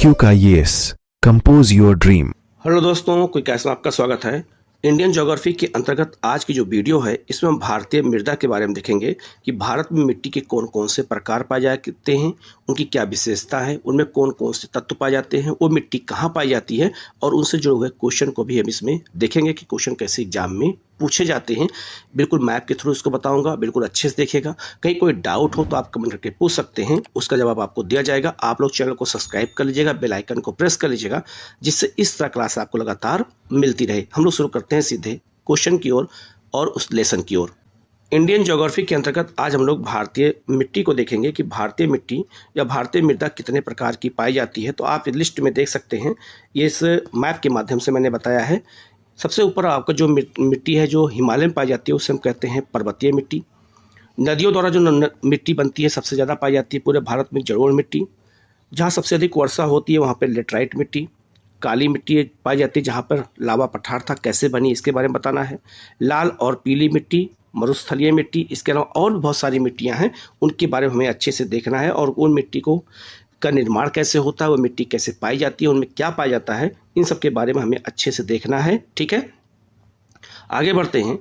IQ का yes, compose your dream. Hello दोस्तों, कोई कैसा आपका स्वागत है। इंडियन ज्योग्राफी के अंतर्गत आज की जो वीडियो है इसमें हम भारतीय मृदा के बारे में देखेंगे कि भारत में मिट्टी के कौन कौन से प्रकार पाए जाते हैं, उनकी क्या विशेषता है, उनमें कौन कौन से तत्व पाए जाते हैं, वो मिट्टी कहाँ पाई जाती है और उनसे जुड़े हुए क्वेश्चन को भी हम इसमें देखेंगे कि क्वेश्चन कैसे एग्जाम में पूछे जाते हैं। बिल्कुल मैप के थ्रू इसको बताऊंगा, बिल्कुल अच्छे से देखिएगा। कहीं कोई डाउट हो तो आप कमेंट करके पूछ सकते हैं, उसका जवाब आपको दिया जाएगा। आप लोग चैनल को सब्सक्राइब कर लीजिएगा, बेल आइकन को प्रेस कर लीजिएगा, जिससे इस तरह क्लास आपको लगातार मिलती रहे। हम लोग शुरू करते हैं सीधे क्वेश्चन की ओर और उस लेसन की ओर। इंडियन ज्योग्राफी के अंतर्गत आज हम लोग भारतीय मिट्टी को देखेंगे कि भारतीय मिट्टी या भारतीय मृदा कितने प्रकार की पाई जाती है। तो आप लिस्ट में देख सकते हैं, ये इस मैप के माध्यम से मैंने बताया है। सबसे ऊपर आपका जो मिट्टी है जो हिमालय में पाई जाती है उसे हम कहते हैं पर्वतीय मिट्टी। नदियों द्वारा जो मिट्टी बनती है सबसे ज़्यादा पाई जाती है पूरे भारत में जलोढ़ मिट्टी। जहाँ सबसे अधिक वर्षा होती है वहाँ पर लेटराइट मिट्टी। काली मिट्टी पाई जाती है जहाँ पर लावा पठार था, कैसे बनी इसके बारे में बताना है। लाल और पीली मिट्टी, मरुस्थलीय मिट्टी, इसके अलावा और बहुत सारी मिट्टियाँ हैं, उनके बारे में हमें अच्छे से देखना है। और उन मिट्टी का निर्माण कैसे होता है, वो मिट्टी कैसे पाई जाती है, उनमें क्या पाया जाता है, इन सब के बारे में हमें अच्छे से देखना है। ठीक है, आगे बढ़ते हैं।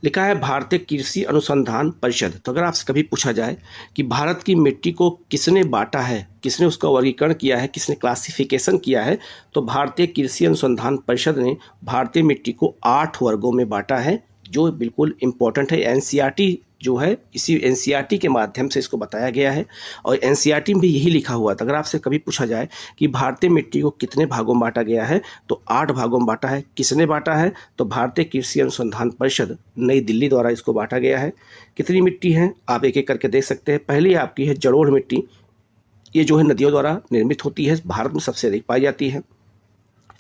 लिखा है भारतीय कृषि अनुसंधान परिषद। तो अगर आपसे कभी पूछा जाए कि भारत की मिट्टी को किसने बांटा है, किसने उसका वर्गीकरण किया है, किसने क्लासिफिकेशन किया है, तो भारतीय कृषि अनुसंधान परिषद ने भारतीय मिट्टी को 8 वर्गों में बांटा है, जो बिल्कुल इम्पोर्टेंट है। एनसीईआरटी जो है, इसी एनसीईआरटी के माध्यम से इसको बताया गया है और एनसीईआरटी में भी यही लिखा हुआ था। अगर आपसे कभी पूछा जाए कि भारतीय मिट्टी को कितने भागों में बांटा गया है, तो 8 भागों में बांटा है। किसने बांटा है, तो भारतीय कृषि अनुसंधान परिषद नई दिल्ली द्वारा इसको बांटा गया है। कितनी मिट्टी है आप एक एक करके देख सकते हैं। पहली आपकी है जलोढ़ मिट्टी, ये जो है नदियों द्वारा निर्मित होती है, भारत में सबसे अधिक पाई जाती है।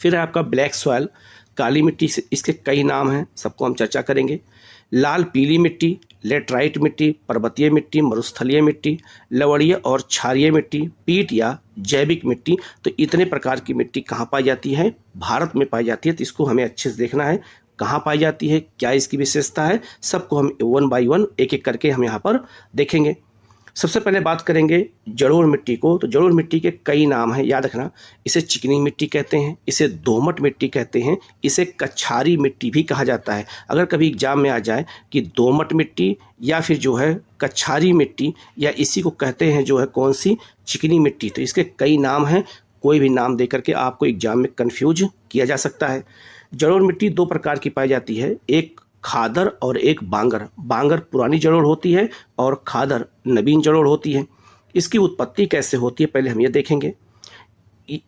फिर है आपका ब्लैक सॉयल, काली मिट्टी, इसके कई नाम हैं, सबको हम चर्चा करेंगे। लाल पीली मिट्टी, लेटराइट मिट्टी, पर्वतीय मिट्टी, मरुस्थलीय मिट्टी, लवणीय और क्षारीय मिट्टी, पीट या जैविक मिट्टी। तो इतने प्रकार की मिट्टी कहाँ पाई जाती है, भारत में पाई जाती है। तो इसको हमें अच्छे से देखना है, कहाँ पाई जाती है, क्या इसकी विशेषता है, सबको हम 1 बाय 1 एक एक करके हम यहाँ पर देखेंगे। सबसे पहले बात करेंगे जलोढ़ मिट्टी को। तो जलोढ़ मिट्टी के कई नाम हैं, याद रखना। इसे चिकनी मिट्टी कहते हैं, इसे दोमट मिट्टी कहते हैं, इसे कछारी मिट्टी भी कहा जाता है। अगर कभी एग्जाम में आ जाए कि दोमट मिट्टी या फिर जो है कछारी मिट्टी या इसी को कहते हैं जो है कौन सी, चिकनी मिट्टी, तो इसके कई नाम हैं। कोई भी नाम दे करके आपको एग्जाम में कन्फ्यूज किया जा सकता है। जलोढ़ मिट्टी 2 प्रकार की पाई जाती है, एक खादर और एक बांगर। बांगर पुरानी जलोढ़ होती है और खादर नवीन जलोढ़ होती है। इसकी उत्पत्ति कैसे होती है पहले हम ये देखेंगे।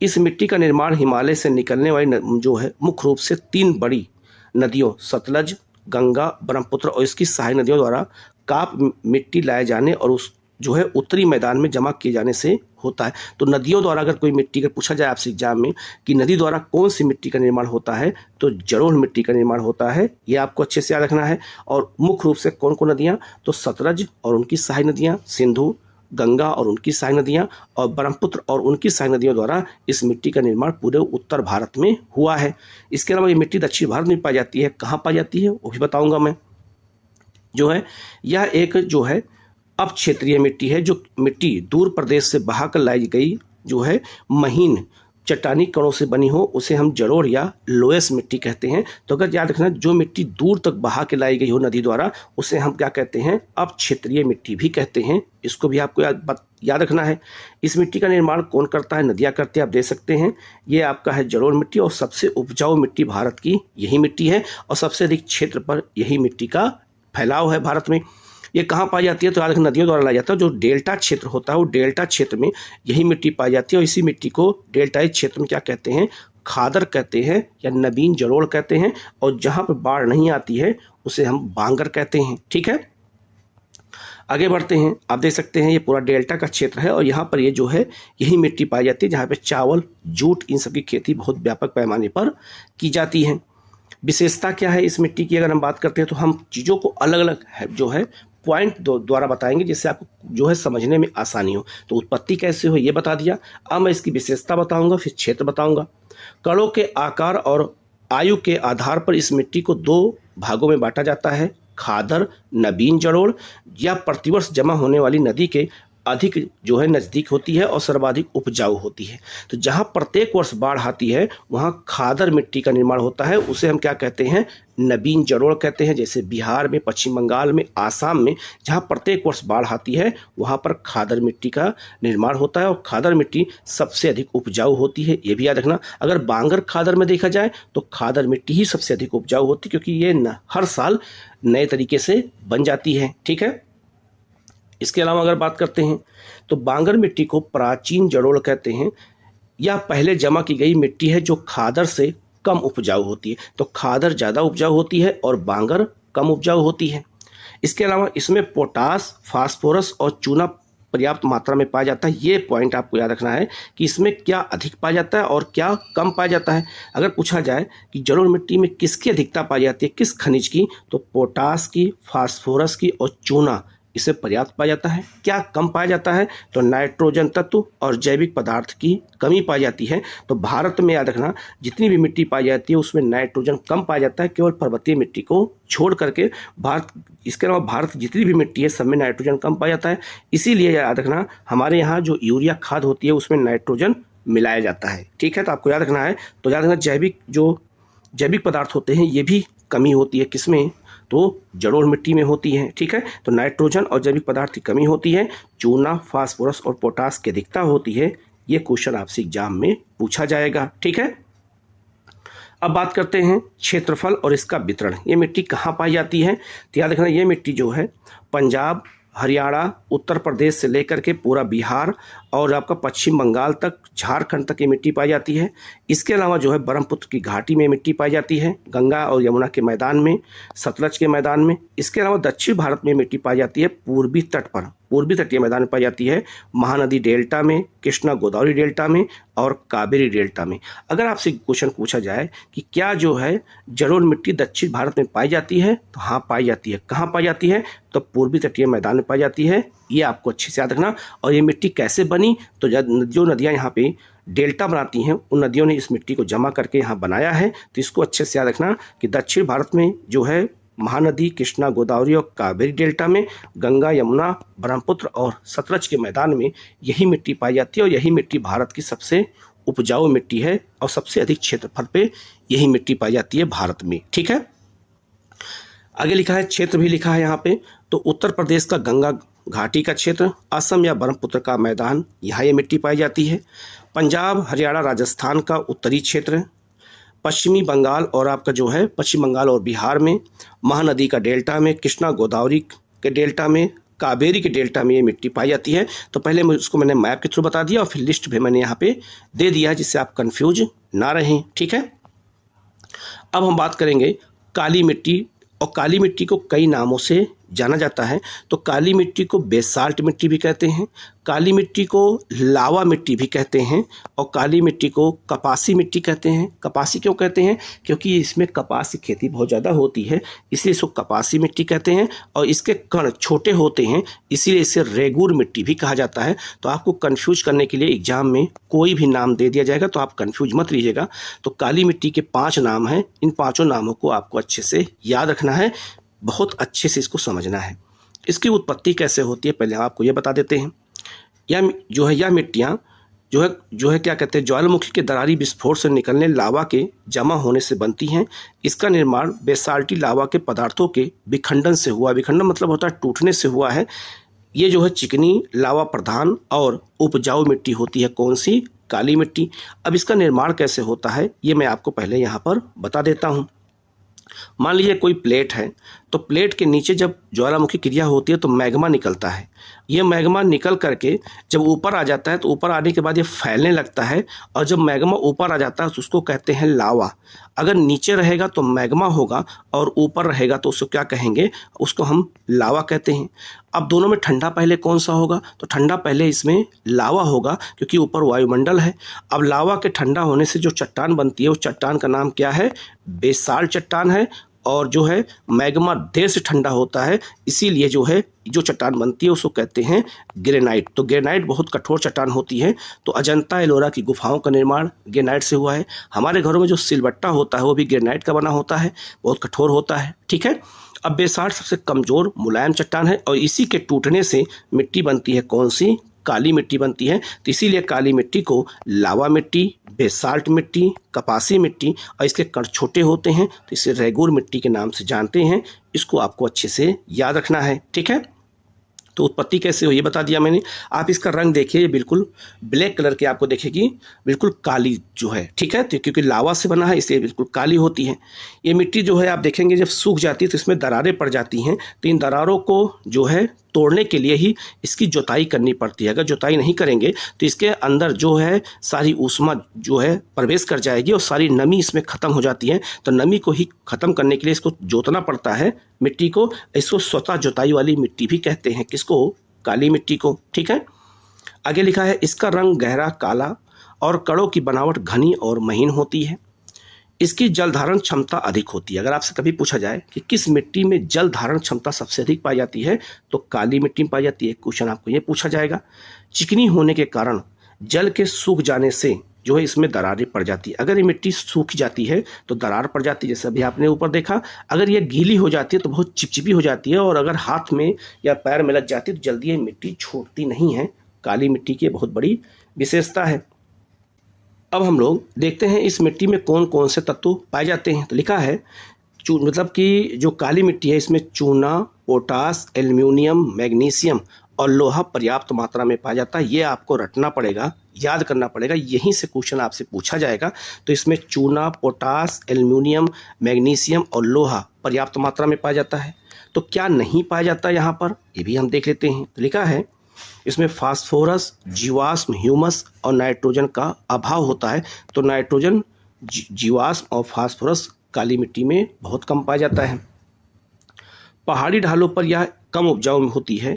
इस मिट्टी का निर्माण हिमालय से निकलने वाली जो है मुख्य रूप से 3 बड़ी नदियों सतलज, गंगा, ब्रह्मपुत्र और इसकी सहायक नदियों द्वारा काप मिट्टी लाए जाने और उस जो है उत्तरी मैदान में जमा किए जाने से होता है। तो नदियों द्वारा अगर कोई मिट्टी का पूछा जाए आपसे एग्जाम में कि नदी द्वारा कौन सी मिट्टी का निर्माण होता है, तो जलोढ़ मिट्टी का निर्माण होता है। ये आपको अच्छे से याद रखना है। और मुख्य रूप से कौन कौन नदियाँ, तो सतलज और उनकी सहायक नदियाँ, सिंधु, गंगा और उनकी सहायक नदियाँ और ब्रह्मपुत्र और उनकी सहायक नदियों द्वारा इस मिट्टी का निर्माण पूरे उत्तर भारत में हुआ है। इसके अलावा ये मिट्टी दक्षिण भारत में पाई जाती है। कहाँ पाई जाती है वो भी बताऊँगा मैं। जो है यह एक जो है अब क्षेत्रीय मिट्टी है, जो मिट्टी दूर प्रदेश से बहाकर लाई गई जो है महीन चट्टानी कणों से बनी हो, उसे हम जलोढ़ या लोएस मिट्टी कहते हैं। तो अगर याद रखना, जो मिट्टी दूर तक बहा के लाई गई हो नदी द्वारा, उसे हम क्या कहते हैं, अब क्षेत्रीय मिट्टी भी कहते हैं। इसको भी आपको याद रखना है। इस मिट्टी का निर्माण कौन करता है, नदियाँ करती है, आप देख सकते हैं। ये आपका है जलोढ़ मिट्टी और सबसे उपजाऊ मिट्टी भारत की यही मिट्टी है और सबसे अधिक क्षेत्र पर यही मिट्टी का फैलाव है भारत में। ये कहाँ पाई जाती है, तो याद रखना नदियों द्वारा लाया जाता है। जो डेल्टा क्षेत्र होता है वो डेल्टा क्षेत्र में यही मिट्टी पाई जाती है और इसी मिट्टी को डेल्टाई क्षेत्र में क्या कहते हैं, खादर कहते हैं या नवीन जलोढ़ कहते हैं। और जहाँ पर बाढ़ नहीं आती है उसे हम बांगर कहते हैं। ठीक है, आगे बढ़ते हैं। आप देख सकते हैं ये पूरा डेल्टा का क्षेत्र है और यहाँ पर ये जो है यही मिट्टी पाई जाती है जहाँ पर चावल, जूट, इन सब की खेती बहुत व्यापक पैमाने पर की जाती है। विशेषता क्या है इस मिट्टी की, अगर हम बात करते हैं तो हम चीज़ों को अलग अलग जो है पॉइंट द्वारा बताएंगे जिससे आपको जो है समझने में आसानी हो। तो उत्पत्ति कैसे हो ये बता दिया, अब मैं इसकी विशेषता बताऊंगा, फिर क्षेत्र बताऊंगा। कणों के आकार और आयु के आधार पर इस मिट्टी को 2 भागों में बांटा जाता है, खादर नवीन जलोढ़ या प्रतिवर्ष जमा होने वाली नदी के अधिक जो है नज़दीक होती है और सर्वाधिक उपजाऊ होती है। तो जहाँ प्रत्येक वर्ष बाढ़ आती है वहाँ खादर मिट्टी का निर्माण होता है, उसे हम क्या कहते हैं, नवीन जलोढ़ कहते हैं। जैसे बिहार में, पश्चिम बंगाल में, आसाम में जहाँ प्रत्येक वर्ष बाढ़ आती है वहाँ पर खादर मिट्टी का निर्माण होता है और खादर मिट्टी सबसे अधिक उपजाऊ होती है। ये भी याद रखना। अगर बांगर खादर में देखा जाए तो खादर मिट्टी ही सबसे अधिक उपजाऊ होती है, क्योंकि ये हर साल नए तरीके से बन जाती है। ठीक है। इसके अलावा अगर बात करते हैं तो बांगर मिट्टी को प्राचीन जलोढ़ कहते हैं। यह पहले जमा की गई मिट्टी है जो खादर से कम उपजाऊ होती है। तो खादर ज़्यादा उपजाऊ होती है और बांगर कम उपजाऊ होती है। इसके अलावा इसमें पोटास, फास्फोरस और चूना पर्याप्त मात्रा में पाया जाता है। ये पॉइंट आपको याद रखना है कि इसमें क्या अधिक पाया जाता है और क्या कम पाया जाता है। अगर पूछा जाए कि जलोढ़ मिट्टी में किसकी अधिकता पाई जाती है, किस खनिज की, तो पोटास की, फास्फोरस की और चूना इसे पर्याप्त पाया जाता है। क्या कम पाया जाता है, तो नाइट्रोजन तत्व और जैविक पदार्थ की कमी पाई जाती है। तो भारत में याद रखना, जितनी भी मिट्टी पाई जाती है उसमें नाइट्रोजन कम पाया जाता है, केवल पर्वतीय मिट्टी को छोड़ करके भारत। इसके अलावा भारत जितनी भी मिट्टी है सब में नाइट्रोजन कम पाया जाता है। इसीलिए याद रखना, हमारे यहाँ जो यूरिया खाद होती है उसमें नाइट्रोजन मिलाया जाता है। ठीक है, तो आपको याद रखना है। तो याद रखना, जैविक पदार्थ होते हैं ये भी कमी होती है किसमें, तो जलोढ़ मिट्टी में होती है। ठीक है, तो नाइट्रोजन और जैविक पदार्थ की कमी होती है, चूना, फास्फोरस और पोटास की अधिकता होती है। ये क्वेश्चन आपसे एग्जाम में पूछा जाएगा। ठीक है। अब बात करते हैं क्षेत्रफल और इसका वितरण। ये मिट्टी कहाँ पाई जाती है, तो याद रखना, ये मिट्टी जो है पंजाब, हरियाणा, उत्तर प्रदेश से लेकर के पूरा बिहार और आपका पश्चिम बंगाल तक, झारखंड तक ये मिट्टी पाई जाती है। इसके अलावा जो है ब्रह्मपुत्र की घाटी में मिट्टी पाई जाती है, गंगा और यमुना के मैदान में, सतलज के मैदान में। इसके अलावा दक्षिण भारत में मिट्टी पाई जाती है पूर्वी तट पर, पूर्वी तटीय मैदान में पाई जाती है, महानदी डेल्टा में, कृष्णा गोदावरी डेल्टा में और कावेरी डेल्टा में। अगर आपसे क्वेश्चन पूछा जाए कि क्या जो है जलोढ़ मिट्टी दक्षिण भारत में पाई जाती है, तो हाँ पाई जाती है। कहाँ पाई जाती है, तो पूर्वी तटीय मैदान में पाई जाती है। ये आपको अच्छे से याद रखना। और ये मिट्टी कैसे बनी, तो जो नदियाँ यहाँ पे डेल्टा बनाती हैं उन नदियों ने इस मिट्टी को जमा करके यहाँ बनाया है। तो इसको अच्छे से याद रखना कि दक्षिण भारत में जो है महानदी, कृष्णा, गोदावरी और कावेरी डेल्टा में, गंगा, यमुना, ब्रह्मपुत्र और सतलज के मैदान में यही मिट्टी पाई जाती है और यही मिट्टी भारत की सबसे उपजाऊ मिट्टी है और सबसे अधिक क्षेत्रफल पे यही मिट्टी पाई जाती है भारत में। ठीक है। आगे लिखा है, क्षेत्र भी लिखा है यहाँ पे। तो उत्तर प्रदेश का गंगा घाटी का क्षेत्र, असम या ब्रह्मपुत्र का मैदान, यहाँ ये मिट्टी पाई जाती है। पंजाब, हरियाणा, राजस्थान का उत्तरी क्षेत्र, पश्चिमी बंगाल और आपका जो है पश्चिम बंगाल और बिहार में, महानदी का डेल्टा में, कृष्णा गोदावरी के डेल्टा में, कावेरी के डेल्टा में ये मिट्टी पाई जाती है। तो पहले उसको मैंने मैप के थ्रू बता दिया और फिर लिस्ट भी मैंने यहाँ पे दे दिया है, जिससे आप कंफ्यूज ना रहें। ठीक है। अब हम बात करेंगे काली मिट्टी, और काली मिट्टी को कई नामों से जाना जाता है। तो काली मिट्टी को बेसाल्ट मिट्टी भी कहते हैं, काली मिट्टी को लावा मिट्टी भी कहते हैं और काली मिट्टी को कपासी मिट्टी कहते हैं। कपासी क्यों कहते हैं, क्योंकि इसमें कपास की खेती बहुत ज़्यादा होती है, इसलिए इसको कपासी मिट्टी कहते हैं। और इसके कण छोटे होते हैं, इसीलिए इसे रेगूर मिट्टी भी कहा जाता है। तो आपको कन्फ्यूज करने के लिए एग्जाम में कोई भी नाम दे दिया जाएगा तो आप कन्फ्यूज मत लीजिएगा। तो काली मिट्टी के 5 नाम हैं, इन 5 नामों को आपको अच्छे से याद रखना है, बहुत अच्छे से इसको समझना है। इसकी उत्पत्ति कैसे होती है पहले आपको ये बता देते हैं। यह मिट्टियाँ जो है क्या कहते हैं, ज्वालामुखी के दरारी विस्फोट से निकलने लावा के जमा होने से बनती हैं। इसका निर्माण बेसाल्टी लावा के पदार्थों के विखंडन से हुआ। विखंडन मतलब होता है टूटने से हुआ है। ये जो है चिकनी, लावा प्रधान और उपजाऊ मिट्टी होती है। कौन सी, काली मिट्टी। अब इसका निर्माण कैसे होता है ये मैं आपको पहले यहाँ पर बता देता हूँ। मान लीजिए कोई प्लेट है, तो प्लेट के नीचे जब ज्वालामुखी क्रिया होती है तो मैग्मा निकलता है। ये मैग्मा निकल करके जब ऊपर आ जाता है तो ऊपर आने के बाद ये फैलने लगता है, और जब मैग्मा ऊपर आ जाता है तो उसको कहते हैं लावा। अगर नीचे रहेगा तो मैग्मा होगा और ऊपर रहेगा तो उसको क्या कहेंगे, उसको हम लावा कहते हैं। अब दोनों में ठंडा पहले कौन सा होगा, तो ठंडा पहले इसमें लावा होगा क्योंकि ऊपर वायुमंडल है। अब लावा के ठंडा होने से जो चट्टान बनती है उस चट्टान का नाम क्या है, बेसाल्ट चट्टान है। और जो है मैग्मा देर से ठंडा होता है, इसीलिए जो चट्टान बनती है उसको कहते हैं ग्रेनाइट। तो ग्रेनाइट बहुत कठोर चट्टान होती है। तो अजंता एलोरा की गुफाओं का निर्माण ग्रेनाइट से हुआ है। हमारे घरों में जो सिलबट्टा होता है वो भी ग्रेनाइट का बना होता है, बहुत कठोर होता है। ठीक है। अब बेसाल्ट सबसे कमजोर मुलायम चट्टान है और इसी के टूटने से मिट्टी बनती है कौन सी? काली मिट्टी बनती है। तो इसीलिए काली मिट्टी को लावा मिट्टी, बेसाल्ट मिट्टी, कपासी मिट्टी और इसके कण छोटे होते हैं तो इसे रेगूर मिट्टी के नाम से जानते हैं। इसको आपको अच्छे से याद रखना है, ठीक है। तो उत्पत्ति कैसे हो ये बता दिया मैंने। आप इसका रंग देखिए, ये बिल्कुल ब्लैक कलर की आपको दिखेगी, बिल्कुल काली जो है, ठीक है। तो क्योंकि लावा से बना है इसलिए बिल्कुल काली होती है। ये मिट्टी जो है आप देखेंगे जब सूख जाती है तो इसमें दरारें पड़ जाती हैं। तो इन दरारों को जो है तोड़ने के लिए ही इसकी जुताई करनी पड़ती है। अगर जुताई नहीं करेंगे तो इसके अंदर जो है सारी ऊष्मा जो है प्रवेश कर जाएगी और सारी नमी इसमें ख़त्म हो जाती है। तो नमी को ही ख़त्म करने के लिए इसको जोतना पड़ता है मिट्टी को। इसको स्वतः जुताई वाली मिट्टी भी कहते हैं। किसको? काली मिट्टी को, ठीक है। आगे लिखा है इसका रंग गहरा काला और कणों की बनावट घनी और महीन होती है। इसकी जल धारण क्षमता अधिक होती है। अगर आपसे कभी पूछा जाए कि किस मिट्टी में जल धारण क्षमता सबसे अधिक पाई जाती है तो काली मिट्टी में पाई जाती है। क्वेश्चन आपको ये पूछा जाएगा। चिकनी होने के कारण जल के सूख जाने से जो है इसमें दरारें पड़ जाती है। अगर ये मिट्टी सूख जाती है तो दरार पड़ जाती है, जैसे अभी आपने ऊपर देखा। अगर ये गीली हो जाती है तो बहुत चिपचिपी हो जाती है और अगर हाथ में या पैर में लग जाती है तो जल्दी ये मिट्टी छूटती नहीं है। काली मिट्टी की बहुत बड़ी विशेषता है। अब हम लोग देखते हैं इस मिट्टी में कौन कौन से तत्व पाए जाते हैं। तो लिखा है मतलब कि जो काली मिट्टी है इसमें चूना, पोटास, एल्युमिनियम, मैग्नीशियम और लोहा पर्याप्त मात्रा में पाया जाता है। ये आपको रटना पड़ेगा, याद करना पड़ेगा, यहीं से क्वेश्चन आपसे पूछा जाएगा। तो इसमें चूना, पोटास, एल्युमिनियम, मैग्नीशियम और लोहा पर्याप्त मात्रा में पाया जाता है। तो क्या नहीं पाया जाता यहाँ पर, ये भी हम देख लेते हैं। तो लिखा है इसमें फास्फोरस, जीवाश्म, ह्यूमस और नाइट्रोजन का अभाव होता है। तो नाइट्रोजन, जीवाश्म और फास्फोरस काली मिट्टी में बहुत कम पाया जाता है। पहाड़ी ढालों पर यह कम उपजाऊ होती है।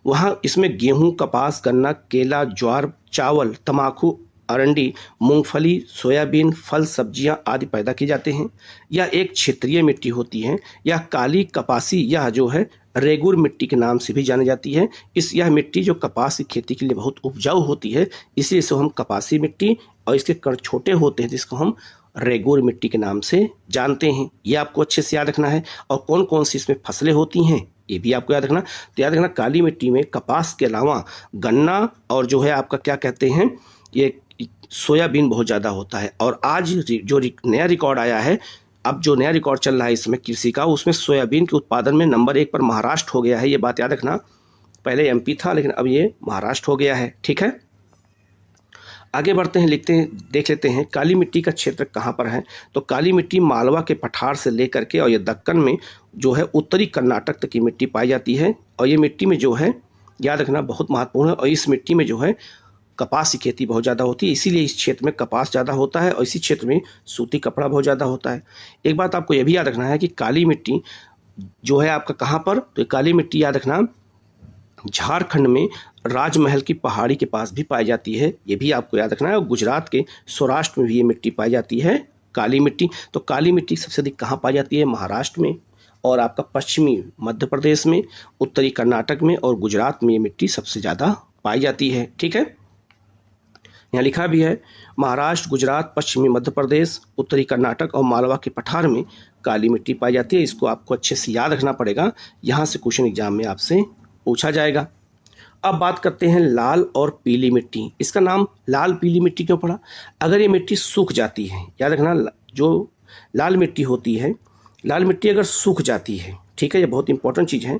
वहाँ इसमें गेहूं, कपास, गन्ना, केला, ज्वार, चावल, तंबाकू, अरंडी, मूंगफली, सोयाबीन, फल, सब्जियां आदि पैदा की जाते हैं। यह एक क्षेत्रीय मिट्टी होती है। यह काली कपासी यह जो है रेगुर मिट्टी के नाम से भी जानी जाती है। यह मिट्टी जो कपास की खेती के लिए बहुत उपजाऊ होती है, इसलिए इसे हम कपासी मिट्टी और इसके कण छोटे होते हैं जिसको हम रेगुर मिट्टी के नाम से जानते हैं। ये आपको अच्छे से याद रखना है। और कौन कौन सी इसमें फसलें होती हैं ये भी आपको याद रखना। तो याद रखना काली मिट्टी में कपास के अलावा गन्ना और जो है आपका क्या कहते हैं ये सोयाबीन बहुत ज़्यादा होता है। और आज जो नया रिकॉर्ड आया है, अब जो नया रिकॉर्ड चल रहा है इसमें कृषि का, उसमें सोयाबीन के उत्पादन में नंबर 1 पर महाराष्ट्र हो गया है। ये बात याद रखना। पहले एमपी था लेकिन अब ये महाराष्ट्र हो गया है, ठीक है। आगे बढ़ते हैं, लिखते हैं, देख लेते हैं काली मिट्टी का क्षेत्र कहाँ पर है। तो काली मिट्टी मालवा के पठार से लेकर के और ये दक्कन में जो है उत्तरी कर्नाटक तक की मिट्टी पाई जाती है। और ये मिट्टी में जो है याद रखना बहुत महत्वपूर्ण है। और इस मिट्टी में जो है कपास की खेती बहुत ज़्यादा होती है, इसीलिए इस क्षेत्र में कपास ज़्यादा होता है और इसी क्षेत्र में सूती कपड़ा बहुत ज़्यादा होता है। एक बात आपको यह भी याद रखना है कि काली मिट्टी जो है आपका कहाँ पर, तो काली मिट्टी याद रखना झारखंड में राजमहल की पहाड़ी के पास भी पाई जाती है। ये भी आपको याद रखना है। और गुजरात के सौराष्ट्र में भी ये मिट्टी पाई जाती है काली मिट्टी। तो काली मिट्टी सबसे अधिक कहाँ पाई जाती है? महाराष्ट्र में और आपका पश्चिमी मध्य प्रदेश में, उत्तरी कर्नाटक में और गुजरात में ये मिट्टी सबसे ज़्यादा पाई जाती है, ठीक है। यहाँ लिखा भी है महाराष्ट्र, गुजरात, पश्चिमी मध्य प्रदेश, उत्तरी कर्नाटक और मालवा के पठार में काली मिट्टी पाई जाती है। इसको आपको अच्छे से याद रखना पड़ेगा, यहाँ से क्वेश्चन एग्जाम में आपसे पूछा जाएगा। अब बात करते हैं लाल और पीली मिट्टी। इसका नाम लाल पीली मिट्टी क्यों पड़ा? अगर ये मिट्टी सूख जाती है, याद रखना जो लाल मिट्टी होती है, लाल मिट्टी अगर सूख जाती है, ठीक है, ये बहुत इंपॉर्टेंट चीज़ है।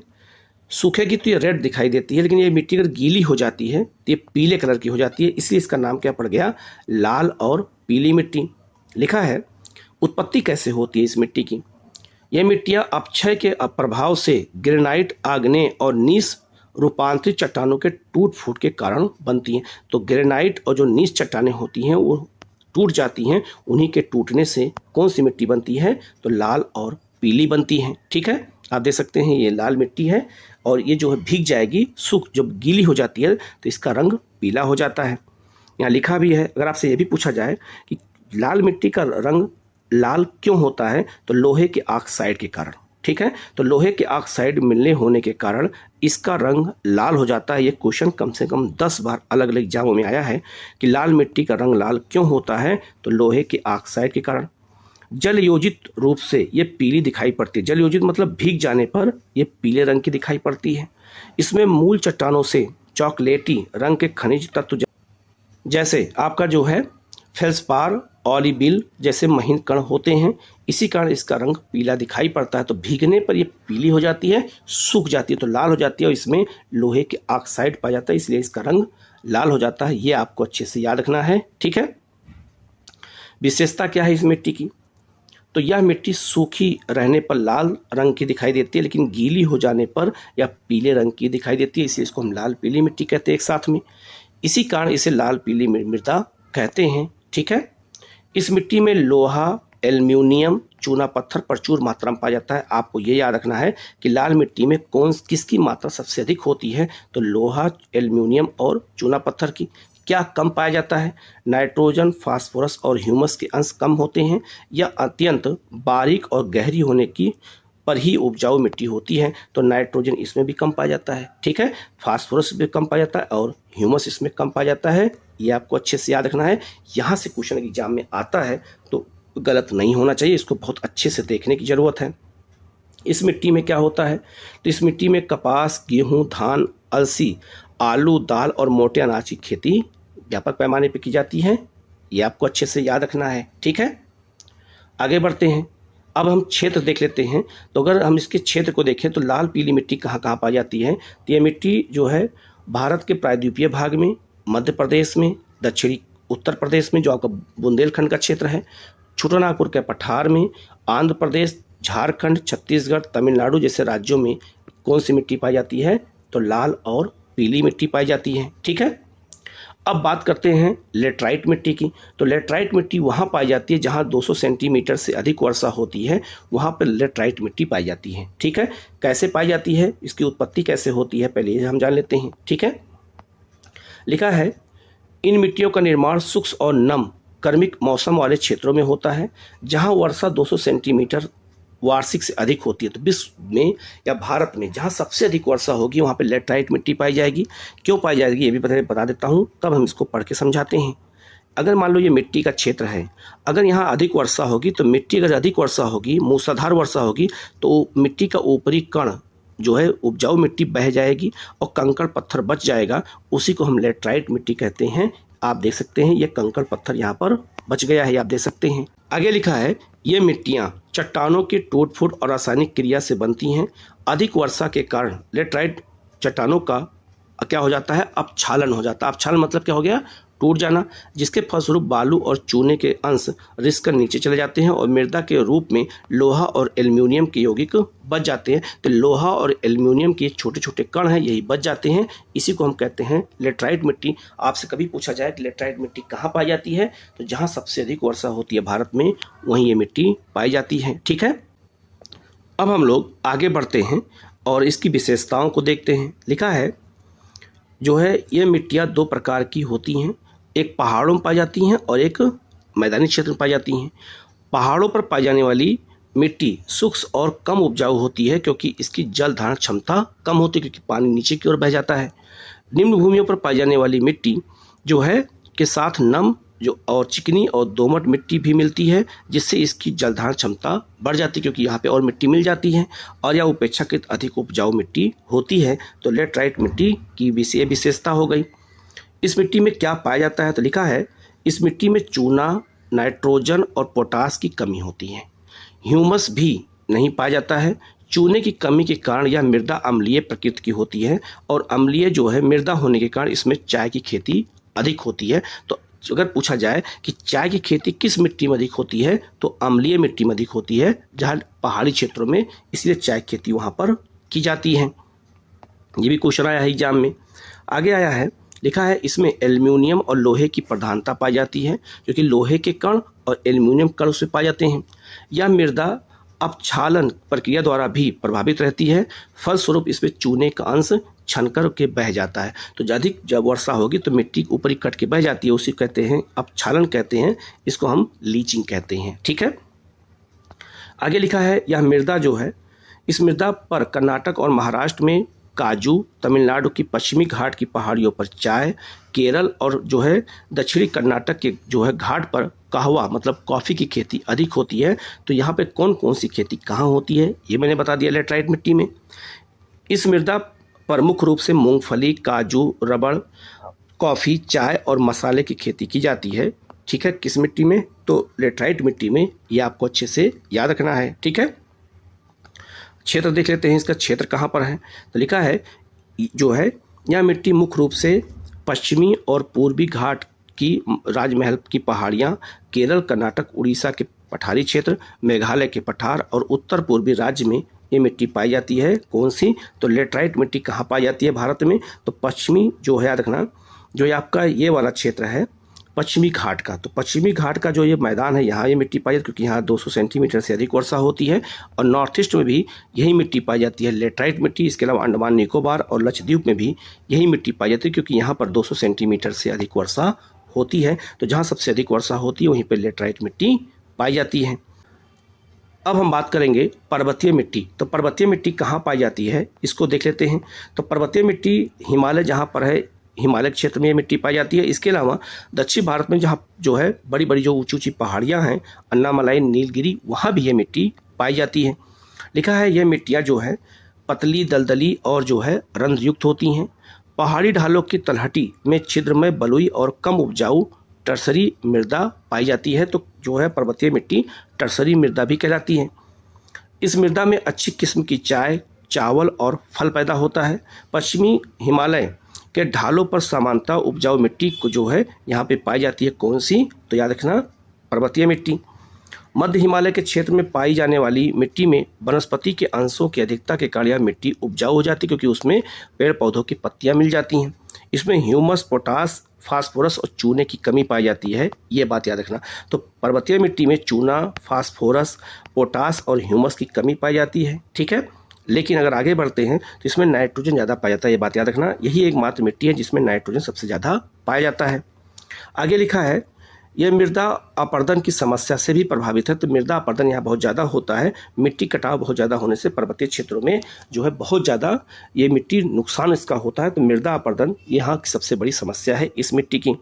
सूखेगी तो ये रेड दिखाई देती है, लेकिन ये मिट्टी अगर गीली हो जाती है तो ये पीले कलर की हो जाती है। इसलिए इसका नाम क्या पड़ गया? लाल और पीली मिट्टी। लिखा है उत्पत्ति कैसे होती है इस मिट्टी की। ये मिट्टियाँ अपक्षय के प्रभाव से ग्रेनाइट, आग्नेय और नीस रूपांतरित चट्टानों के टूट फूट के कारण बनती हैं। तो ग्रेनाइट और जो नीच चट्टानें होती हैं वो टूट जाती हैं, उन्हीं के टूटने से कौन सी मिट्टी बनती है? तो लाल और पीली बनती हैं, ठीक है। आप देख सकते हैं ये लाल मिट्टी है और ये जो है भीग जाएगी, सूख जब गीली हो जाती है तो इसका रंग पीला हो जाता है। यहाँ लिखा भी है, अगर आपसे ये भी पूछा जाए कि लाल मिट्टी का रंग लाल क्यों होता है, तो लोहे के ऑक्साइड के कारण, ठीक है। तो लोहे के ऑक्साइड मिलने होने के कारण इसका रंग लाल हो जाता है। ये क्वेश्चन कम से कम 10 बार अलग अलग एग्जामों में आया है कि लाल मिट्टी का रंग लाल क्यों होता है, तो लोहे के ऑक्साइड के कारण। जल योजित रूप से ये पीली दिखाई पड़ती है। जल योजित मतलब भीग जाने पर ये पीले रंग की दिखाई पड़ती है। इसमें मूल चट्टानों से चॉकलेटी रंग के खनिज तत्व जैसे आपका जो है फेल्सपार, ऑलिबिल जैसे महीन कण होते हैं। इसी कारण इसका रंग पीला दिखाई पड़ता है। तो भीगने पर ये पीली हो जाती है, सूख जाती है तो लाल हो जाती है, और इसमें लोहे के ऑक्साइड पाया जाता है, इसलिए इसका रंग लाल हो जाता है। ये आपको अच्छे से याद रखना है, ठीक है। विशेषता क्या है इस मिट्टी की? तो यह मिट्टी सूखी रहने पर लाल रंग की दिखाई देती है, लेकिन गीली हो जाने पर यह पीले रंग की दिखाई देती है, इसलिए इसको हम लाल पीली मिट्टी कहते हैं एक साथ में। इसी कारण इसे लाल पीली मृदा कहते हैं, ठीक है। इस मिट्टी में लोहा, एल्यूमिनियम, चूना पत्थर प्रचुर मात्रा में पाया जाता है। आपको ये याद रखना है कि लाल मिट्टी में किसकी मात्रा सबसे अधिक होती है? तो लोहा, एल्यूमिनियम और चूना पत्थर की। क्या कम पाया जाता है? नाइट्रोजन, फास्फोरस और ह्यूमस के अंश कम होते हैं। यह अत्यंत बारीक और गहरी होने की पर ही उपजाऊ मिट्टी होती है, तो नाइट्रोजन इसमें भी कम पाया जाता है, ठीक है। फास्फोरस भी कम पाया जाता है और ह्यूमस इसमें कम पाया जाता है। ये आपको अच्छे से याद रखना है। यहाँ से क्वेश्चन एग्जाम में आता है तो गलत नहीं होना चाहिए, इसको बहुत अच्छे से देखने की ज़रूरत है। इस मिट्टी में क्या होता है? तो इस मिट्टी में कपास, गेहूँ, धान, अलसी, आलू, दाल और मोटे अनाज की खेती व्यापक पैमाने पर की जाती है। ये आपको अच्छे से याद रखना है, ठीक है। आगे बढ़ते हैं। अब हम क्षेत्र देख लेते हैं। तो अगर हम इसके क्षेत्र को देखें तो लाल पीली मिट्टी कहाँ कहाँ पाई जाती है? तो ये मिट्टी जो है भारत के प्रायद्वीपीय भाग में, मध्य प्रदेश में, दक्षिणी उत्तर प्रदेश में जो आपका बुंदेलखंड का क्षेत्र है, छोटानागपुर के पठार में, आंध्र प्रदेश, झारखंड, छत्तीसगढ़, तमिलनाडु जैसे राज्यों में कौन सी मिट्टी पाई जाती है? तो लाल और पीली मिट्टी पाई जाती है, ठीक है। अब बात करते हैं लेटराइट मिट्टी की। तो लेटराइट मिट्टी वहाँ पाई जाती है जहाँ 200 सेंटीमीटर से अधिक वर्षा होती है, वहाँ पर लेटराइट मिट्टी पाई जाती है, ठीक है। कैसे पाई जाती है, इसकी उत्पत्ति कैसे होती है, पहले हम जान लेते हैं, ठीक है। लिखा है इन मिट्टियों का निर्माण शुष्क और नम कर्मिक मौसम वाले क्षेत्रों में होता है, जहाँ वर्षा 200 सेंटीमीटर वार्षिक से अधिक होती है। तो विश्व में या भारत में जहाँ सबसे अधिक वर्षा होगी वहाँ पे लेटराइट मिट्टी पाई जाएगी। क्यों पाई जाएगी ये भी बता देता हूँ, तब हम इसको पढ़ के समझाते हैं। अगर मान लो ये मिट्टी का क्षेत्र है, अगर यहाँ अधिक वर्षा होगी तो मिट्टी अगर अधिक वर्षा होगी, मूसलाधार वर्षा होगी, तो मिट्टी का ऊपरी कण जो है उपजाऊ मिट्टी बह जाएगी और कंकड़ पत्थर बच जाएगा। उसी को हम लेटराइट मिट्टी कहते हैं। आप देख सकते हैं ये कंकड़ पत्थर यहाँ पर बच गया है, आप देख सकते हैं। आगे लिखा है ये मिट्टियाँ चट्टानों की टूट फूट और रासायनिक क्रिया से बनती हैं। अधिक वर्षा के कारण लेटराइट चट्टानों का क्या हो जाता है? अपक्षालन हो जाता है। अपक्षालन मतलब क्या हो गया? टूट जाना, जिसके फलस्वरूप बालू और चूने के अंश रिस कर नीचे चले जाते हैं और मृदा के रूप में लोहा और एल्यूमिनियम के यौगिक बच जाते हैं। तो लोहा और एल्यूमिनियम के छोटे छोटे कण हैं, यही बच जाते हैं। इसी को हम कहते हैं लेटराइट मिट्टी। आपसे कभी पूछा जाए कि लेटराइट मिट्टी कहाँ पाई जाती है, तो जहाँ सबसे अधिक वर्षा होती है भारत में, वहीं ये मिट्टी पाई जाती है, ठीक है। अब हम लोग आगे बढ़ते हैं और इसकी विशेषताओं को देखते हैं। लिखा है जो है ये मिट्टियाँ दो प्रकार की होती हैं, एक पहाड़ों में पाई जाती हैं और एक मैदानी क्षेत्र में पाई जाती हैं। पहाड़ों पर पाई जाने वाली मिट्टी सूक्ष्म और कम उपजाऊ होती है क्योंकि इसकी जल धारण क्षमता कम होती है, क्योंकि पानी नीचे की ओर बह जाता है। निम्न भूमियों पर पाई जाने वाली मिट्टी जो है के साथ नम जो और चिकनी और दोमट मिट्टी भी मिलती है, जिससे इसकी जल धारण क्षमता बढ़ जाती है, क्योंकि यहाँ पे और मिट्टी मिल जाती है और यह अपेक्षाकृत अधिक उपजाऊ मिट्टी होती है। तो लेटराइट मिट्टी की विशेषता हो गई। इस मिट्टी में क्या पाया जाता है? तो लिखा है इस मिट्टी में चूना, नाइट्रोजन और पोटास की कमी होती है। ह्यूमस भी नहीं पाया जाता है। चूने की कमी के कारण यह मृदा अम्लीय प्रकृति की होती है और अम्लीय जो है मृदा होने के कारण इसमें चाय की खेती अधिक होती है। तो अगर पूछा जाए कि चाय की खेती किस मिट्टी में अधिक होती है, तो अम्लीय मिट्टी में अधिक होती है, जहाँ पहाड़ी क्षेत्रों में, इसलिए चाय की खेती वहाँ पर की जाती है। ये भी क्वेश्चन आया है एग्जाम में। आगे आया है, लिखा है इसमें एल्यूमिनियम और लोहे की प्रधानता पाई जाती है, क्योंकि लोहे के कण और एल्यूमिनियम कण उसमें पाए जाते हैं। यह मृदा अपक्षालन प्रक्रिया द्वारा भी प्रभावित रहती है, फलस्वरूप इसमें चूने का अंश छनकर के बह जाता है। तो अधिक जब वर्षा होगी तो मिट्टी ऊपरी कट के बह जाती है, उसी कहते हैं अपक्षालन कहते हैं, इसको हम लीचिंग कहते हैं, ठीक है। आगे लिखा है यह मृदा जो है, इस मृदा पर कर्नाटक और महाराष्ट्र में काजू, तमिलनाडु की पश्चिमी घाट की पहाड़ियों पर चाय, केरल और जो है दक्षिणी कर्नाटक के जो है घाट पर कहवा मतलब कॉफ़ी की खेती अधिक होती है। तो यहाँ पे कौन कौन सी खेती कहाँ होती है ये मैंने बता दिया लेटराइट मिट्टी में। इस मृदा पर मुख्य रूप से मूंगफली, काजू, रबड़, कॉफ़ी, चाय और मसाले की खेती की जाती है। ठीक है, किस मिट्टी में? तो लेटराइट मिट्टी में। ये आपको अच्छे से याद रखना है। ठीक है, क्षेत्र देख लेते हैं, इसका क्षेत्र कहाँ पर है। तो लिखा है जो है यह मिट्टी मुख्य रूप से पश्चिमी और पूर्वी घाट की राजमहल की पहाड़ियाँ, केरल, कर्नाटक, उड़ीसा के पठारी क्षेत्र, मेघालय के पठार और उत्तर पूर्वी राज्य में ये मिट्टी पाई जाती है। कौन सी? तो लेटराइट मिट्टी कहाँ पाई जाती है भारत में? तो पश्चिमी जो है याद रखना, जो ये आपका ये वाला क्षेत्र है पश्चिमी घाट का, तो पश्चिमी घाट का जो ये मैदान है यहाँ ये मिट्टी पाई जाती है, क्योंकि यहाँ 200 सेंटीमीटर से अधिक वर्षा होती है। और नॉर्थ ईस्ट में भी यही मिट्टी पाई जाती है, लेटराइट मिट्टी। इसके अलावा अंडमान निकोबार और लक्षद्वीप में भी यही मिट्टी पाई जाती है, क्योंकि यहाँ पर 200 सेंटीमीटर से अधिक वर्षा होती है। तो जहाँ सबसे अधिक वर्षा होती है वहीं पर लेटराइट मिट्टी पाई जाती है। अब हम बात करेंगे पर्वतीय मिट्टी। तो पर्वतीय मिट्टी कहाँ पाई जाती है इसको देख लेते हैं। तो पर्वतीय मिट्टी हिमालय जहाँ पर है, हिमालय क्षेत्र में ये मिट्टी पाई जाती है। इसके अलावा दक्षिण भारत में जहाँ जो है बड़ी बड़ी जो ऊंची ऊंची पहाड़ियाँ हैं, अन्नामलाई, नीलगिरी, वहाँ भी ये मिट्टी पाई जाती है। लिखा है ये मिट्टियाँ जो है पतली, दलदली और जो है रंध्रयुक्त होती हैं। पहाड़ी ढालों की तलहटी में छिद्रमय, बलुई और कम उपजाऊ टर्सरी मृदा पाई जाती है। तो जो है पर्वतीय मिट्टी टर्सरी मृदा भी कहलाती है। इस मृदा में अच्छी किस्म की चाय, चावल और फल पैदा होता है। पश्चिमी हिमालय के ढालों पर सामान्यतः उपजाऊ मिट्टी को जो है यहाँ पे पाई जाती है। कौन सी? तो याद रखना पर्वतीय मिट्टी। मध्य हिमालय के क्षेत्र में पाई जाने वाली मिट्टी में वनस्पति के अंशों की अधिकता के कारण यह मिट्टी उपजाऊ हो जाती है, क्योंकि उसमें पेड़ पौधों की पत्तियाँ मिल जाती हैं। इसमें ह्यूमस, पोटास, फास्फोरस और चूने की कमी पाई जाती है, ये बात याद रखना। तो पर्वतीय मिट्टी में चूना, फास्फोरस, पोटास और ह्यूमस की कमी पाई जाती है। ठीक है, लेकिन अगर आगे बढ़ते हैं तो इसमें नाइट्रोजन ज़्यादा पाया जाता है, ये बात याद रखना। यही एकमात्र मिट्टी है जिसमें नाइट्रोजन सबसे ज़्यादा पाया जाता है। आगे लिखा है यह मृदा अपरदन की समस्या से भी प्रभावित है। तो मृदा अपरदन यहाँ बहुत ज़्यादा होता है। मिट्टी कटाव बहुत ज़्यादा होने से पर्वतीय क्षेत्रों में जो है बहुत ज़्यादा ये मिट्टी नुकसान इसका होता है। तो मृदा अपरदन यहाँ की सबसे बड़ी समस्या है इस मिट्टी की।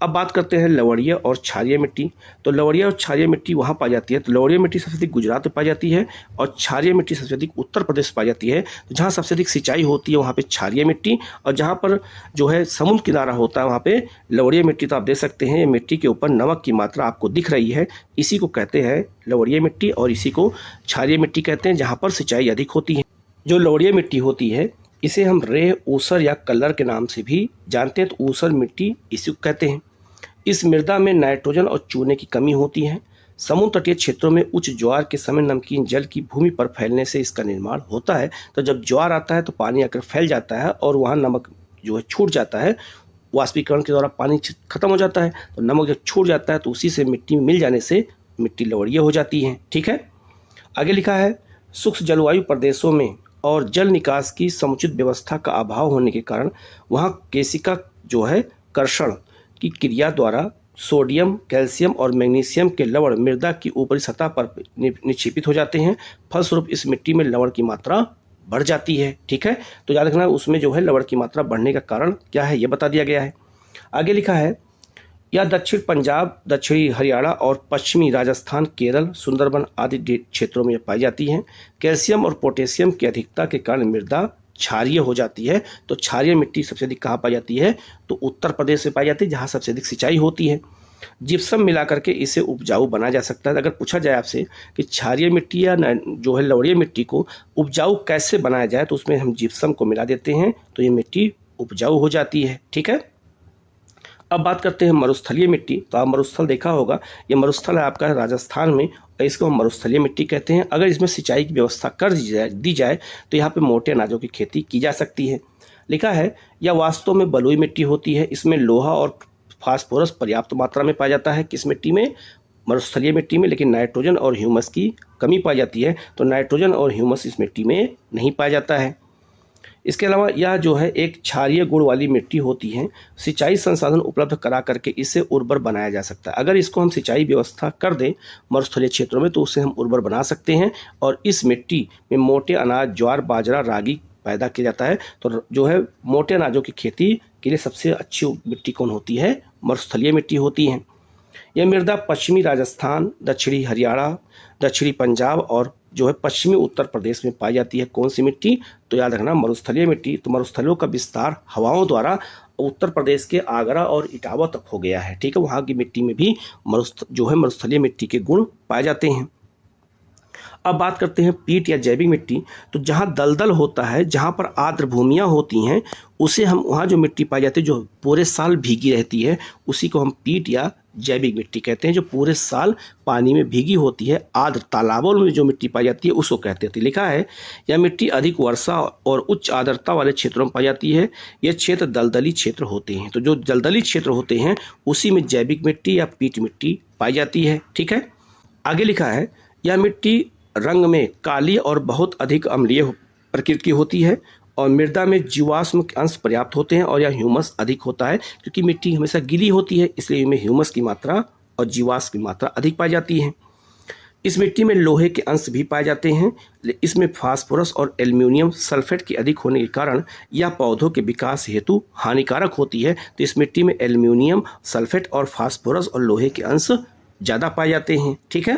अब बात करते हैं लवणीय और क्षारीय मिट्टी। तो लवणीय और क्षारीय मिट्टी वहाँ पाई जाती है। तो लवणीय मिट्टी सबसे अधिक गुजरात में पाई जाती है और क्षारीय मिट्टी सबसे अधिक उत्तर प्रदेश पाई जाती है। तो जहाँ सबसे अधिक सिंचाई होती है वहाँ पे क्षारीय मिट्टी, और जहाँ पर जो है समुद्र किनारा होता है वहाँ पे लवणीय मिट्टी। तो आप देख सकते हैं ये मिट्टी के ऊपर नमक की मात्रा आपको दिख रही है, इसी को कहते हैं लवणीय मिट्टी और इसी को क्षारीय मिट्टी कहते हैं, जहाँ पर सिंचाई अधिक होती है। जो लवणीय मिट्टी होती है इसे हम रेह, ऊसर या कल्लर के नाम से भी जानते हैं। तो ऊसर मिट्टी इसी को कहते हैं। इस मृदा में नाइट्रोजन और चूने की कमी होती है। समुद्र तटीय क्षेत्रों में उच्च ज्वार के समय नमकीन जल की भूमि पर फैलने से इसका निर्माण होता है। तो जब ज्वार आता है तो पानी आकर फैल जाता है और वहाँ नमक जो है छूट जाता है, वाष्पीकरण के द्वारा पानी खत्म हो जाता है। तो नमक जब छूट जाता है तो उसी से मिट्टी में मिल जाने से मिट्टी लवणीय हो जाती है। ठीक है, आगे लिखा है शुष्क जलवायु प्रदेशों में और जल निकास की समुचित व्यवस्था का अभाव होने के कारण वहाँ केशिका जो है कर्षण की क्रिया द्वारा सोडियम, कैल्शियम और मैग्नीशियम के लवण मृदा की ऊपरी सतह पर निक्षेपित हो जाते हैं। फलस्वरूप इस मिट्टी में लवण की मात्रा बढ़ जाती है। ठीक है, तो याद रखना उसमें जो है लवण की मात्रा बढ़ने का कारण क्या है ये बता दिया गया है। आगे लिखा है यह दक्षिण पंजाब, दक्षिणी हरियाणा और पश्चिमी राजस्थान, केरल, सुंदरबन आदि क्षेत्रों में पाई जाती हैं। कैल्शियम और पोटेशियम की अधिकता के कारण मृदा क्षारीय हो जाती है। तो क्षारीय मिट्टी सबसे अधिक कहाँ पाई जाती है? तो उत्तर प्रदेश में पाई जाती है, जहाँ सबसे अधिक सिंचाई होती है। जिप्सम मिला करके इसे उपजाऊ बनाया जा सकता है। अगर पूछा जाए आपसे कि क्षारीय मिट्टी या जो है लवणीय मिट्टी को उपजाऊ कैसे बनाया जाए, तो उसमें हम जिप्सम को मिला देते हैं तो ये मिट्टी उपजाऊ हो जाती है। ठीक है, अब बात करते हैं मरुस्थलीय मिट्टी। तो आप मरुस्थल देखा होगा, ये मरुस्थल है आपका राजस्थान में, इसको हम मरुस्थलीय मिट्टी कहते हैं। अगर इसमें सिंचाई की व्यवस्था कर दी जाए तो यहाँ पे मोटे अनाजों की खेती की जा सकती है। लिखा है यह वास्तव में बलुई मिट्टी होती है। इसमें लोहा और फास्फोरस पर्याप्त मात्रा में पाया जाता है। किस मिट्टी में? मरुस्थलीय मिट्टी में। लेकिन नाइट्रोजन और ह्यूमस की कमी पाई जाती है। तो नाइट्रोजन और ह्यूमस इस मिट्टी में नहीं पाया जाता है। इसके अलावा यह जो है एक क्षारीय गुण वाली मिट्टी होती है। सिंचाई संसाधन उपलब्ध करा करके इसे उर्वर बनाया जा सकता है। अगर इसको हम सिंचाई व्यवस्था कर दें मरुस्थलीय क्षेत्रों में तो उसे हम उर्वर बना सकते हैं। और इस मिट्टी में मोटे अनाज, ज्वार, बाजरा, रागी पैदा किया जाता है। तो जो है मोटे अनाजों की खेती के लिए सबसे अच्छी मिट्टी कौन होती है? मरुस्थलीय मिट्टी होती है। यह मृदा पश्चिमी राजस्थान, दक्षिणी हरियाणा, दक्षिणी पंजाब और जो है पश्चिमी उत्तर प्रदेश में पाई जाती है। कौन सी मिट्टी? तो याद रखना मरुस्थलीय मिट्टी। तो मरुस्थलियों का विस्तार हवाओं द्वारा उत्तर प्रदेश के आगरा और इटावा तक हो गया है। ठीक है, वहाँ की मिट्टी में भी मरुस्थलीय मिट्टी के गुण पाए जाते हैं। अब बात करते हैं पीट या जैविक मिट्टी। तो जहाँ दलदल होता है, जहाँ पर आर्द्र भूमियाँ होती हैं, उसे हम वहाँ जो मिट्टी पाई जाती है जो पूरे साल भीगी रहती है, उसी को हम पीट या जैविक मिट्टी कहते हैं। जो पूरे साल पानी में भीगी होती है, आर्द्र तालाबों में जो मिट्टी पाई जाती है उसको कहते हैं। लिखा है यह मिट्टी अधिक वर्षा और उच्च आर्द्रता वाले क्षेत्रों में पाई जाती है। यह क्षेत्र दलदली क्षेत्र होते हैं। तो जो दलदली क्षेत्र होते हैं उसी में जैविक मिट्टी या पीट मिट्टी पाई जाती है। ठीक है, आगे लिखा है यह मिट्टी रंग में काली और बहुत अधिक अम्लीय प्रकृति की होती है और मृदा में जीवाश्म के अंश पर्याप्त होते हैं और यह ह्यूमस अधिक होता है। क्योंकि मिट्टी हमेशा गीली होती है इसलिए इनमें ह्यूमस की मात्रा और जीवाश्म की मात्रा अधिक पाई जाती है। इस मिट्टी में लोहे के अंश भी पाए जाते हैं। इसमें फास्फोरस और एल्युमिनियम सल्फेट के अधिक होने के कारण यह पौधों के विकास हेतु हानिकारक होती है। तो इस मिट्टी में एल्युमिनियम सल्फेट और फास्फोरस और लोहे के अंश ज़्यादा पाए जाते हैं। ठीक है,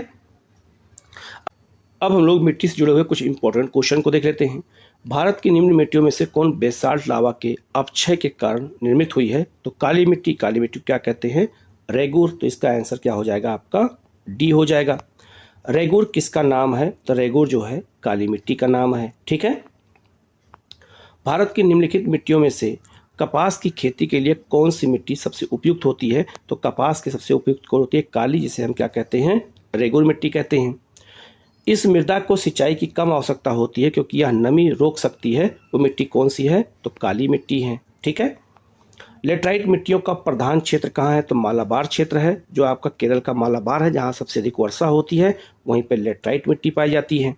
अब हम लोग मिट्टी से जुड़े हुए कुछ इंपॉर्टेंट क्वेश्चन को देख लेते हैं। भारत की निम्न मिट्टियों में से कौन बेसाल्ट लावा के अपक्षय के कारण निर्मित हुई है? तो काली मिट्टी क्या कहते हैं? रेगुर। तो इसका आंसर क्या हो जाएगा? आपका डी हो जाएगा। रेगुर किसका नाम है? तो रेगुर जो है काली मिट्टी का नाम है। ठीक है, भारत की निम्नलिखित मिट्टियों में से कपास की खेती के लिए कौन सी मिट्टी सबसे उपयुक्त होती है? तो कपास की सबसे उपयुक्त कौन होती है? काली, जिसे हम क्या कहते हैं? रेगुर मिट्टी कहते हैं। इस मृदा को सिंचाई की कम आवश्यकता होती है क्योंकि यह नमी रोक सकती है। वो मिट्टी कौन सी है? तो काली मिट्टी है। ठीक है, लेटराइट मिट्टियों का प्रधान क्षेत्र कहाँ है? तो मालाबार क्षेत्र है, जो आपका केरल का मालाबार है, जहाँ सबसे अधिक वर्षा होती है, वहीं पर लेटराइट मिट्टी पाई जाती है।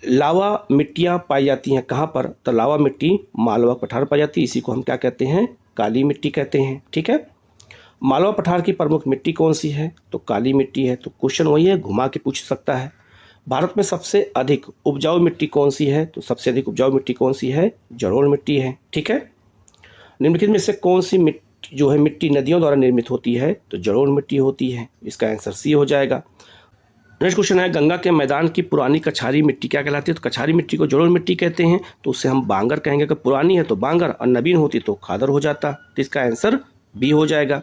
लावा मिट्टियाँ पाई जाती हैं कहाँ पर? तो लावा मिट्टी मालवा पठार पाई जाती है, इसी को हम क्या कहते हैं? काली मिट्टी कहते हैं। ठीक है, मालवा पठार की प्रमुख मिट्टी कौन सी है? तो काली मिट्टी है। तो क्वेश्चन वही है, घुमा के पूछ सकता है। भारत में सबसे अधिक उपजाऊ मिट्टी कौन सी है? तो सबसे अधिक उपजाऊ मिट्टी कौन सी है? जलोढ़ मिट्टी है। ठीक है, निम्नलिखित में से कौन सी मिट्टी नदियों द्वारा निर्मित होती है? तो जलोढ़ मिट्टी होती है। इसका आंसर सी हो जाएगा। नेक्स्ट क्वेश्चन है गंगा के मैदान की पुरानी कछारी मिट्टी क्या कहलाती है? तो कछारी मिट्टी को जलोढ़ मिट्टी कहते हैं। तो उससे हम बांगर कहेंगे। अगर पुरानी है तो बांगर और नवीन होती तो खादर हो जाता। तो इसका आंसर बी हो जाएगा।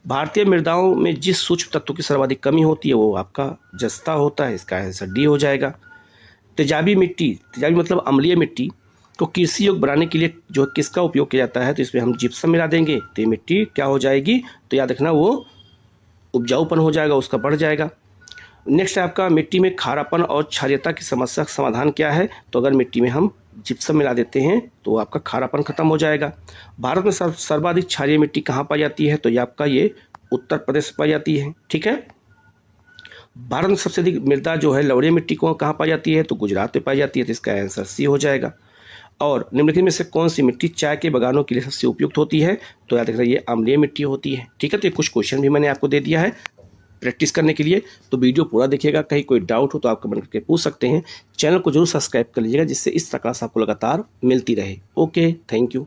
भारतीय मृदाओं में जिस सूक्ष्म तत्व की सर्वाधिक कमी होती है वो आपका जस्ता होता है। इसका आंसर डी हो जाएगा। तेजाबी मतलब अम्लीय मिट्टी को कृषि योग्य बनाने के लिए जो किसका उपयोग किया जाता है? तो इसमें हम जिप्सम मिला देंगे तो ये मिट्टी क्या हो जाएगी? तो याद रखना वो उपजाऊपन हो जाएगा, उसका बढ़ जाएगा। नेक्स्ट है आपका मिट्टी में खारापन और क्षारीयता की समस्या का समाधान क्या है? तो अगर मिट्टी में हम जिप्सम मिला देते हैं तो आपका खारापन खत्म हो जाएगा। भारत में सर्वाधिक क्षारीय मिट्टी कहाँ पाई जाती है? तो ये आपका ये उत्तर प्रदेश पाई जाती है। ठीक है, भारत में सबसे अधिक मृदा जो है लवणीय मिट्टी को कहाँ पाई जाती है? तो गुजरात में पाई जाती है। तो इसका आंसर सी हो जाएगा। और निम्नलिखित में से कौन सी मिट्टी चाय के बागानों के लिए सबसे उपयुक्त होती है? तो याद रखिए ये अम्लीय मिट्टी होती है। ठीक है, तो ये कुछ क्वेश्चन भी मैंने आपको दे दिया है प्रैक्टिस करने के लिए। तो वीडियो पूरा देखिएगा, कहीं कोई डाउट हो तो आप कमेंट करके पूछ सकते हैं। चैनल को जरूर सब्सक्राइब कर लीजिएगा जिससे इस प्रकार से आपको लगातार मिलती रहे। Okay, thank you.